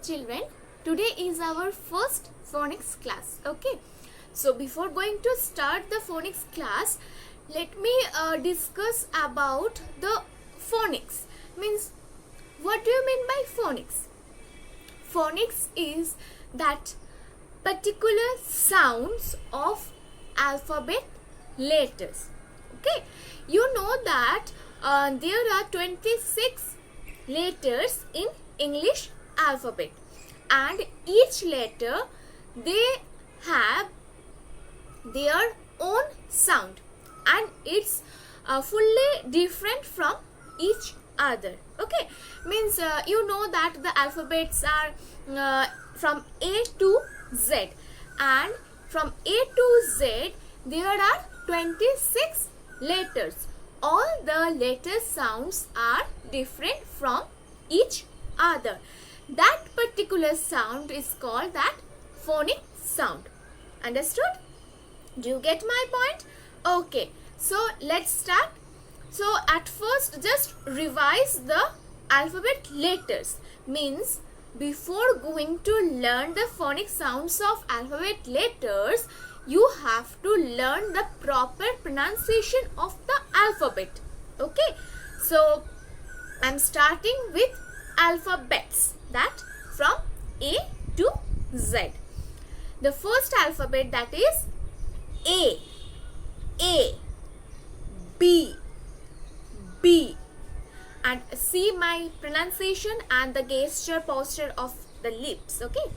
children, today is our first phonics class. Okay, so before going to start the phonics class, let me discuss about the phonics. Means, what do you mean by phonics? Phonics is that particular sounds of alphabet letters. Okay, you know that there are 26 letters in English alphabet, and each letter they have their own sound, and it's fully different from each other. Okay, means you know that the alphabets are from A to Z, and from A to Z there are 26 letters. All the letter sounds are different from each other. That particular sound is called that phonic sound. Understood? Do you get my point? Okay, so let's start. So at first just revise the alphabet letters. Means before going to learn the phonic sounds of alphabet letters, you have to learn the proper pronunciation of the alphabet. Okay, so I'm starting with alphabets, that from A to Z. The first alphabet, that is A, B, and see my pronunciation and the gesture posture of the lips. Okay,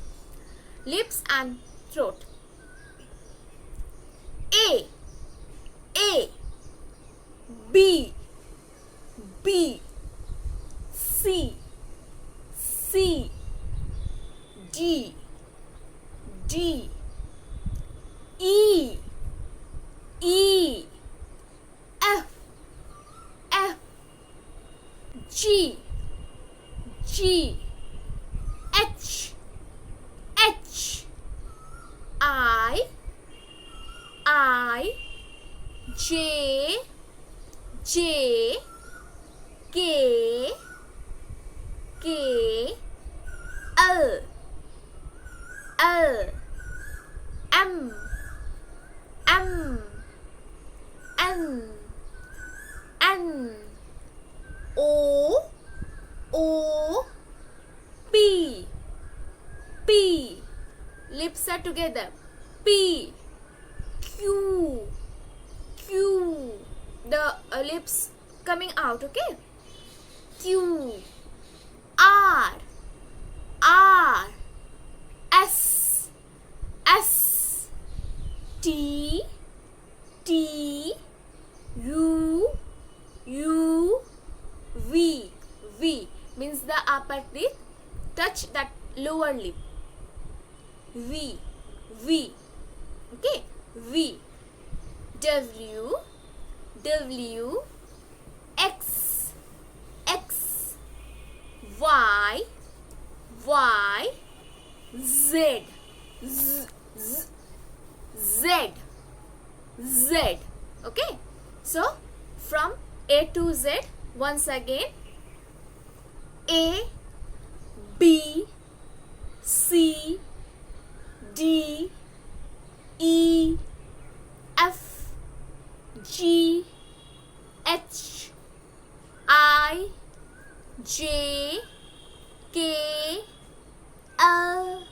lips and throat. A, B, C, D, E, F, G, H, I, J, K, L, M, N, O, P, lips are together, P, Q, the lips coming out. Okay, Q, R, S, T, U, V, means the upper lip touch that lower lip. V, okay, V, W, X, Y, Z, okay. So from A to Z, once again, A, B, C, D, E, F, G, H, I, J, K, L,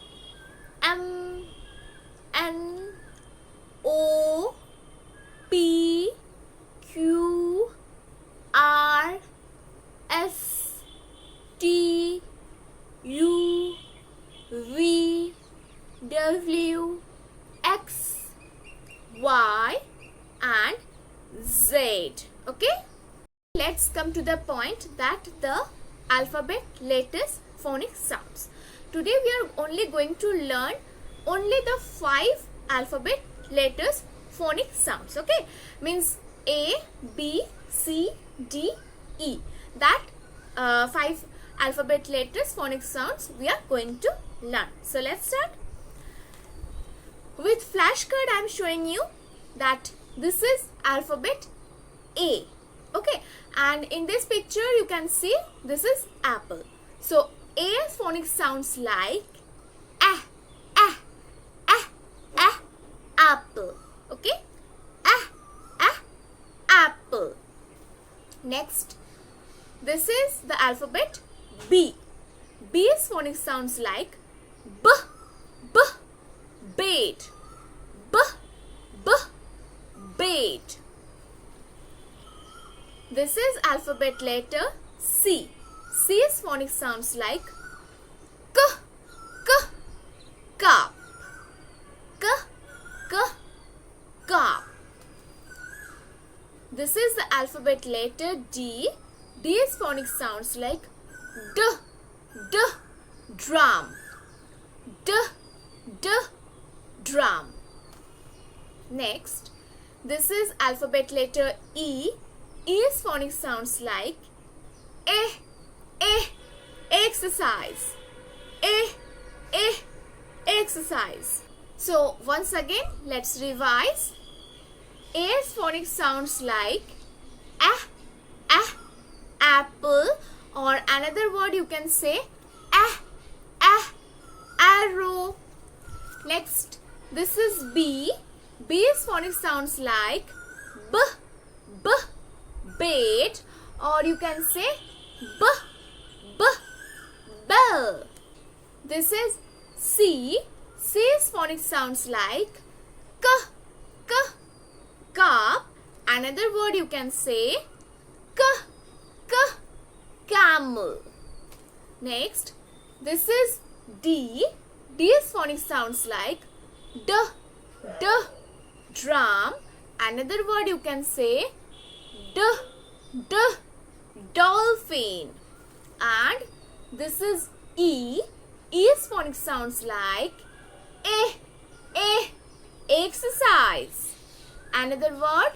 M, N, O, P, Q, R, S, T, U, V, W, X, Y, and Z. Okay, let's come to the point that the alphabet letters phonic sounds. Today we are only going to learn only the 5 alphabet letters phonic sounds. Okay, means A, B, C, D, E. That 5 alphabet letters phonic sounds we are going to learn. So let's start. With flashcard I am showing you that this is alphabet A. Okay, and in this picture you can see this is apple. So A's phonics phonic sounds like ah, ah, ah, ah, apple. Okay? Ah, ah, apple. Next, this is the alphabet B. B's phonic sounds like b, b, bait, b, b, bait. This is alphabet letter C. C's phonic sounds like k, k, cup, k, k, cup. This is the alphabet letter D. D's phonic sounds like d, d, drum, d, d, drum. Next, this is alphabet letter E. E's phonic sounds like exercise, exercise. So once again, let's revise. A's phonic sounds like apple, or another word you can say arrow. Next, this is B. B's phonic sounds like b, bait, or you can say bell. This is C. C's phonic sounds like k, cup. Another word you can say camel. Next, this is D. D's phonic sounds like d, drum. Another word you can say dolphin. And this is E. E's phonic sounds like exercise. Another word